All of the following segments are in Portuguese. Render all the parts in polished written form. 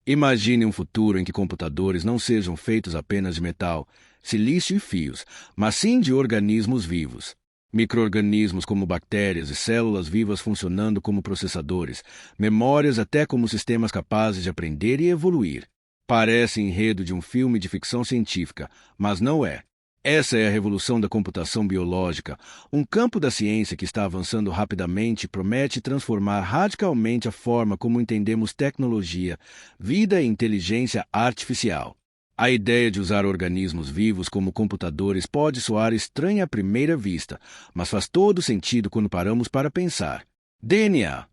Imagine um futuro em que computadores não sejam feitos apenas de metal, silício e fios, mas sim de organismos vivos. Micro-organismos como bactérias e células vivas funcionando como processadores, memórias até como sistemas capazes de aprender e evoluir. Parece enredo de um filme de ficção científica, mas não é. Essa é a revolução da computação biológica, um campo da ciência que está avançando rapidamente e promete transformar radicalmente a forma como entendemos tecnologia, vida e inteligência artificial. A ideia de usar organismos vivos como computadores pode soar estranha à primeira vista, mas faz todo sentido quando paramos para pensar. DNA,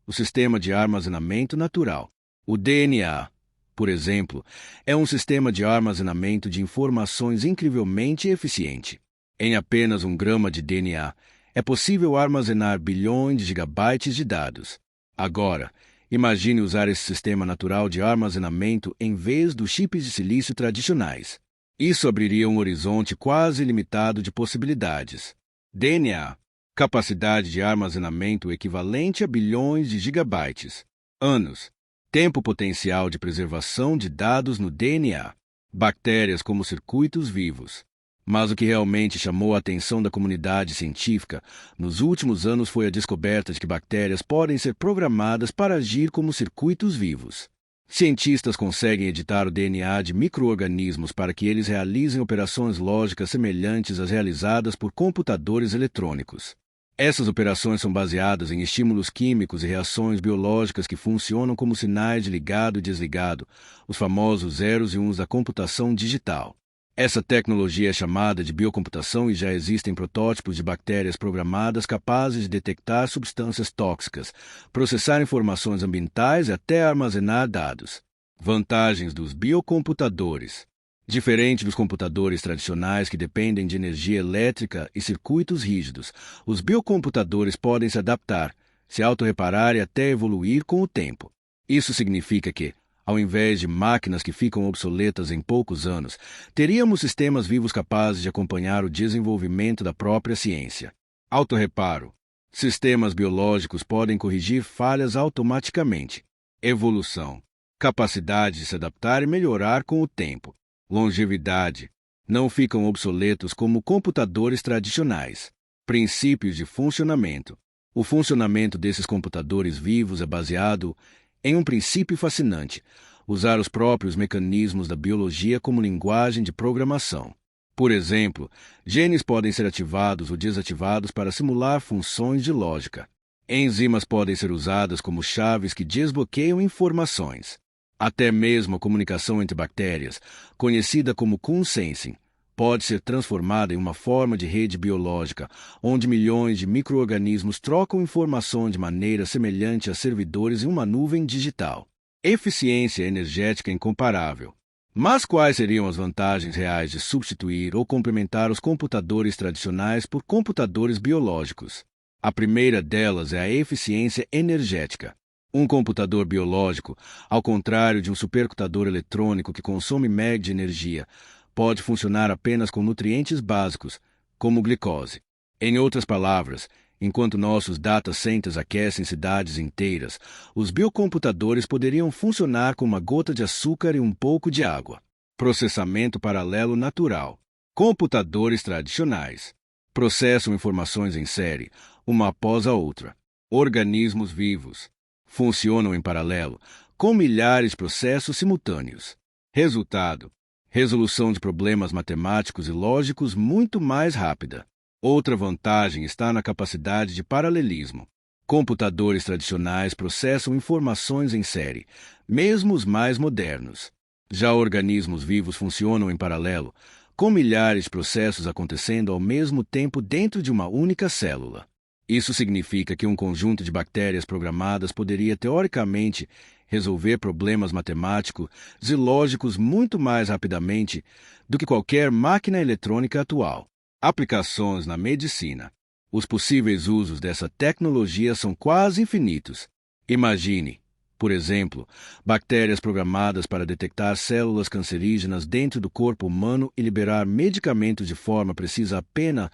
o sistema de armazenamento natural. O DNA, por exemplo, é um sistema de armazenamento de informações incrivelmente eficiente. Em apenas 1 grama de DNA, é possível armazenar bilhões de gigabytes de dados. Agora, imagine usar esse sistema natural de armazenamento em vez dos chips de silício tradicionais. Isso abriria um horizonte quase ilimitado de possibilidades. DNA, capacidade de armazenamento equivalente a bilhões de gigabytes. Anos, tempo potencial de preservação de dados no DNA. Bactérias como circuitos vivos. Mas o que realmente chamou a atenção da comunidade científica nos últimos anos foi a descoberta de que bactérias podem ser programadas para agir como circuitos vivos. Cientistas conseguem editar o DNA de micro-organismos para que eles realizem operações lógicas semelhantes às realizadas por computadores eletrônicos. Essas operações são baseadas em estímulos químicos e reações biológicas que funcionam como sinais de ligado e desligado, os famosos zeros e uns da computação digital. Essa tecnologia é chamada de biocomputação e já existem protótipos de bactérias programadas capazes de detectar substâncias tóxicas, processar informações ambientais e até armazenar dados. Vantagens dos biocomputadores. Diferente dos computadores tradicionais que dependem de energia elétrica e circuitos rígidos, os biocomputadores podem se adaptar, se autorreparar e até evoluir com o tempo. Isso significa que, ao invés de máquinas que ficam obsoletas em poucos anos, teríamos sistemas vivos capazes de acompanhar o desenvolvimento da própria ciência. Autorreparo. Sistemas biológicos podem corrigir falhas automaticamente. Evolução. Capacidade de se adaptar e melhorar com o tempo. Longevidade. Não ficam obsoletos como computadores tradicionais. Princípios de funcionamento. O funcionamento desses computadores vivos é baseado em um princípio fascinante: usar os próprios mecanismos da biologia como linguagem de programação. Por exemplo, genes podem ser ativados ou desativados para simular funções de lógica. Enzimas podem ser usadas como chaves que desbloqueiam informações. Até mesmo a comunicação entre bactérias, conhecida como consensing, pode ser transformada em uma forma de rede biológica, onde milhões de micro-organismos trocam informação de maneira semelhante a servidores em uma nuvem digital. Eficiência energética incomparável. Mas quais seriam as vantagens reais de substituir ou complementar os computadores tradicionais por computadores biológicos? A primeira delas é a eficiência energética. Um computador biológico, ao contrário de um supercomputador eletrônico que consome mega de energia, pode funcionar apenas com nutrientes básicos, como glicose. Em outras palavras, enquanto nossos data centers aquecem cidades inteiras, os biocomputadores poderiam funcionar com uma gota de açúcar e um pouco de água. Processamento paralelo natural. Computadores tradicionais processam informações em série, uma após a outra. Organismos vivos funcionam em paralelo, com milhares de processos simultâneos. Resultado: resolução de problemas matemáticos e lógicos muito mais rápida. Outra vantagem está na capacidade de paralelismo. Computadores tradicionais processam informações em série, mesmo os mais modernos. Já organismos vivos funcionam em paralelo, com milhares de processos acontecendo ao mesmo tempo dentro de uma única célula. Isso significa que um conjunto de bactérias programadas poderia, teoricamente, resolver problemas matemáticos e lógicos muito mais rapidamente do que qualquer máquina eletrônica atual. Aplicações na medicina. Os possíveis usos dessa tecnologia são quase infinitos. Imagine, por exemplo, bactérias programadas para detectar células cancerígenas dentro do corpo humano e liberar medicamentos de forma precisa apenas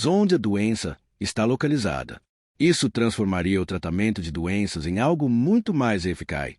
onde a doença está localizada. Isso transformaria o tratamento de doenças em algo muito mais eficaz,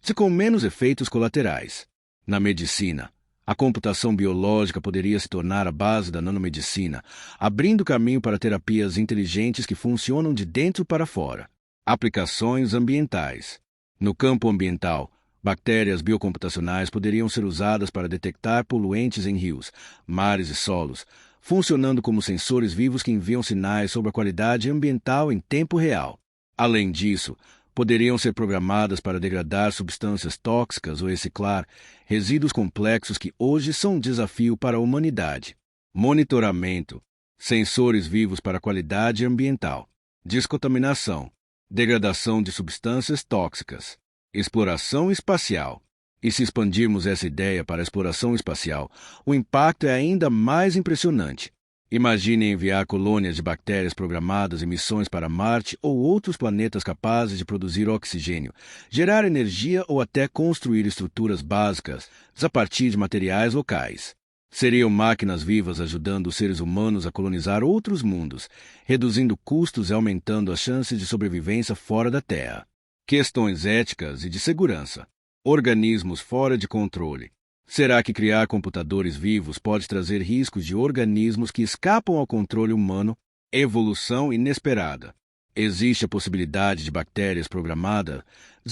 se com menos efeitos colaterais. Na medicina, a computação biológica poderia se tornar a base da nanomedicina, abrindo caminho para terapias inteligentes que funcionam de dentro para fora. Aplicações ambientais. No campo ambiental, bactérias biocomputacionais poderiam ser usadas para detectar poluentes em rios, mares e solos, funcionando como sensores vivos que enviam sinais sobre a qualidade ambiental em tempo real. Além disso, poderiam ser programadas para degradar substâncias tóxicas ou reciclar resíduos complexos que hoje são um desafio para a humanidade. Monitoramento. Sensores vivos para a qualidade ambiental. Descontaminação. Degradação de substâncias tóxicas. Exploração espacial. E se expandirmos essa ideia para a exploração espacial, o impacto é ainda mais impressionante. Imagine enviar colônias de bactérias programadas em missões para Marte ou outros planetas capazes de produzir oxigênio, gerar energia ou até construir estruturas básicas a partir de materiais locais. Seriam máquinas vivas ajudando os seres humanos a colonizar outros mundos, reduzindo custos e aumentando as chances de sobrevivência fora da Terra. Questões éticas e de segurança. Organismos fora de controle. Será que criar computadores vivos pode trazer riscos de organismos que escapam ao controle humano? Evolução inesperada. Existe a possibilidade de bactérias programadas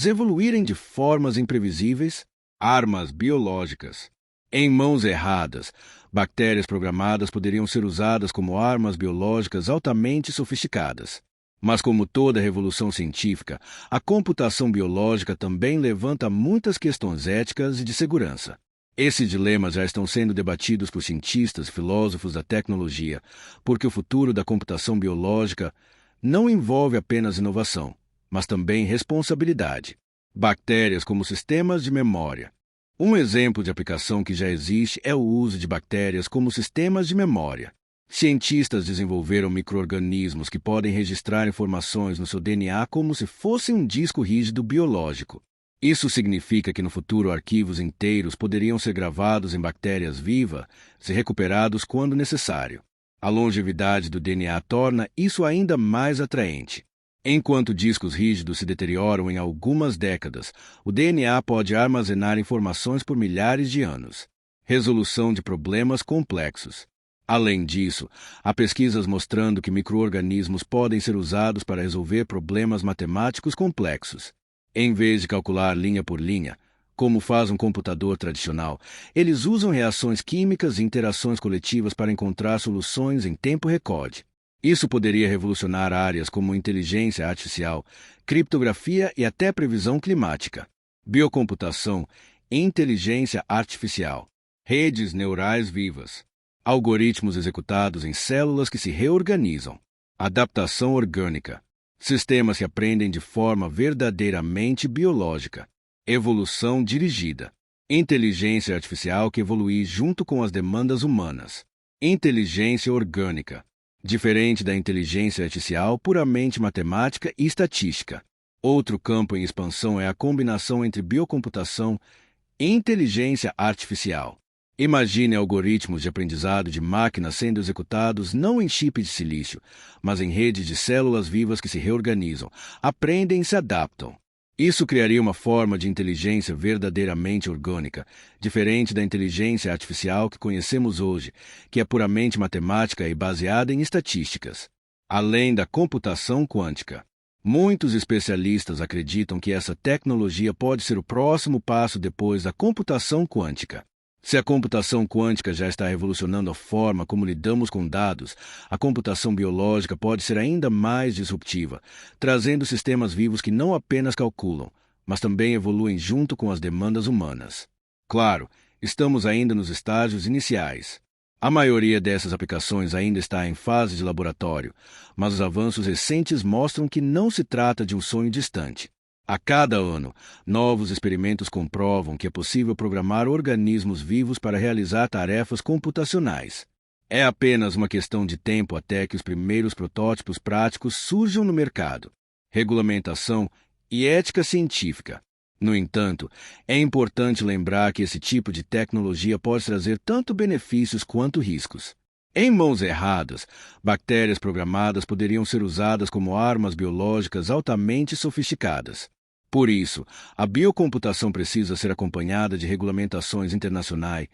evoluírem de formas imprevisíveis? Armas biológicas. Em mãos erradas, bactérias programadas poderiam ser usadas como armas biológicas altamente sofisticadas. Mas, como toda revolução científica, a computação biológica também levanta muitas questões éticas e de segurança. Esses dilemas já estão sendo debatidos por cientistas e filósofos da tecnologia, porque o futuro da computação biológica não envolve apenas inovação, mas também responsabilidade. Bactérias como sistemas de memória. Um exemplo de aplicação que já existe é o uso de bactérias como sistemas de memória. Cientistas desenvolveram micro-organismos que podem registrar informações no seu DNA como se fosse um disco rígido biológico. Isso significa que no futuro arquivos inteiros poderiam ser gravados em bactérias vivas e recuperados quando necessário. A longevidade do DNA torna isso ainda mais atraente. Enquanto discos rígidos se deterioram em algumas décadas, o DNA pode armazenar informações por milhares de anos. Resolução de problemas complexos. Além disso, há pesquisas mostrando que micro-organismos podem ser usados para resolver problemas matemáticos complexos. Em vez de calcular linha por linha, como faz um computador tradicional, eles usam reações químicas e interações coletivas para encontrar soluções em tempo recorde. Isso poderia revolucionar áreas como inteligência artificial, criptografia e até previsão climática. Biocomputação e inteligência artificial. Redes neurais vivas. Algoritmos executados em células que se reorganizam. Adaptação orgânica. Sistemas que aprendem de forma verdadeiramente biológica. Evolução dirigida. Inteligência artificial que evolui junto com as demandas humanas. Inteligência orgânica. Diferente da inteligência artificial puramente matemática e estatística. Outro campo em expansão é a combinação entre biocomputação e inteligência artificial. Imagine algoritmos de aprendizado de máquinas sendo executados não em chip de silício, mas em redes de células vivas que se reorganizam, aprendem e se adaptam. Isso criaria uma forma de inteligência verdadeiramente orgânica, diferente da inteligência artificial que conhecemos hoje, que é puramente matemática e baseada em estatísticas. Além da computação quântica. Muitos especialistas acreditam que essa tecnologia pode ser o próximo passo depois da computação quântica. Se a computação quântica já está revolucionando a forma como lidamos com dados, a computação biológica pode ser ainda mais disruptiva, trazendo sistemas vivos que não apenas calculam, mas também evoluem junto com as demandas humanas. Claro, estamos ainda nos estágios iniciais. A maioria dessas aplicações ainda está em fase de laboratório, mas os avanços recentes mostram que não se trata de um sonho distante. A cada ano, novos experimentos comprovam que é possível programar organismos vivos para realizar tarefas computacionais. É apenas uma questão de tempo até que os primeiros protótipos práticos surjam no mercado. Regulamentação e ética científica. No entanto, é importante lembrar que esse tipo de tecnologia pode trazer tanto benefícios quanto riscos. Em mãos erradas, bactérias programadas poderiam ser usadas como armas biológicas altamente sofisticadas. Por isso, a biocomputação precisa ser acompanhada de regulamentações internacionais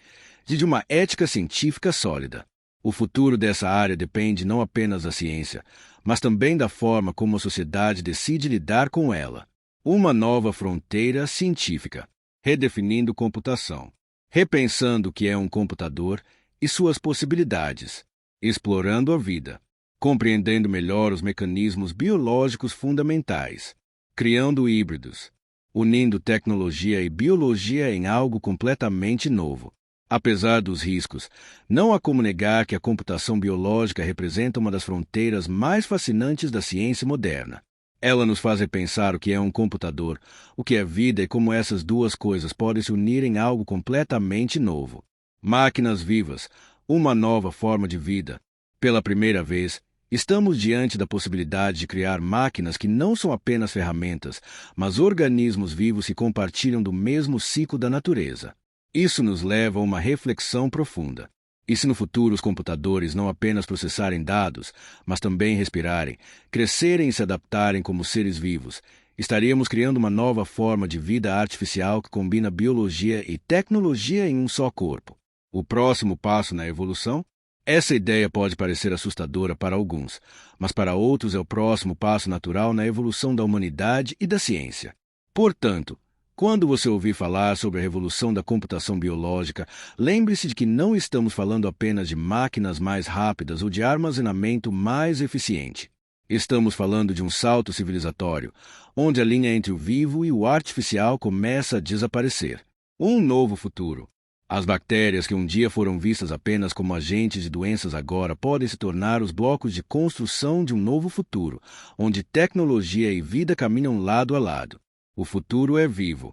e de uma ética científica sólida. O futuro dessa área depende não apenas da ciência, mas também da forma como a sociedade decide lidar com ela. Uma nova fronteira científica, redefinindo computação, repensando o que é um computador e suas possibilidades, explorando a vida, compreendendo melhor os mecanismos biológicos fundamentais, criando híbridos, unindo tecnologia e biologia em algo completamente novo. Apesar dos riscos, não há como negar que a computação biológica representa uma das fronteiras mais fascinantes da ciência moderna. Ela nos faz repensar o que é um computador, o que é vida e como essas duas coisas podem se unir em algo completamente novo. Máquinas vivas, uma nova forma de vida. Pela primeira vez, estamos diante da possibilidade de criar máquinas que não são apenas ferramentas, mas organismos vivos que compartilham do mesmo ciclo da natureza. Isso nos leva a uma reflexão profunda. E se no futuro os computadores não apenas processarem dados, mas também respirarem, crescerem e se adaptarem como seres vivos, estaríamos criando uma nova forma de vida artificial que combina biologia e tecnologia em um só corpo. O próximo passo na evolução? Essa ideia pode parecer assustadora para alguns, mas para outros é o próximo passo natural na evolução da humanidade e da ciência. Portanto, quando você ouvir falar sobre a revolução da computação biológica, lembre-se de que não estamos falando apenas de máquinas mais rápidas ou de armazenamento mais eficiente. Estamos falando de um salto civilizatório, onde a linha entre o vivo e o artificial começa a desaparecer. Um novo futuro. As bactérias que um dia foram vistas apenas como agentes de doenças agora podem se tornar os blocos de construção de um novo futuro, onde tecnologia e vida caminham lado a lado. O futuro é vivo,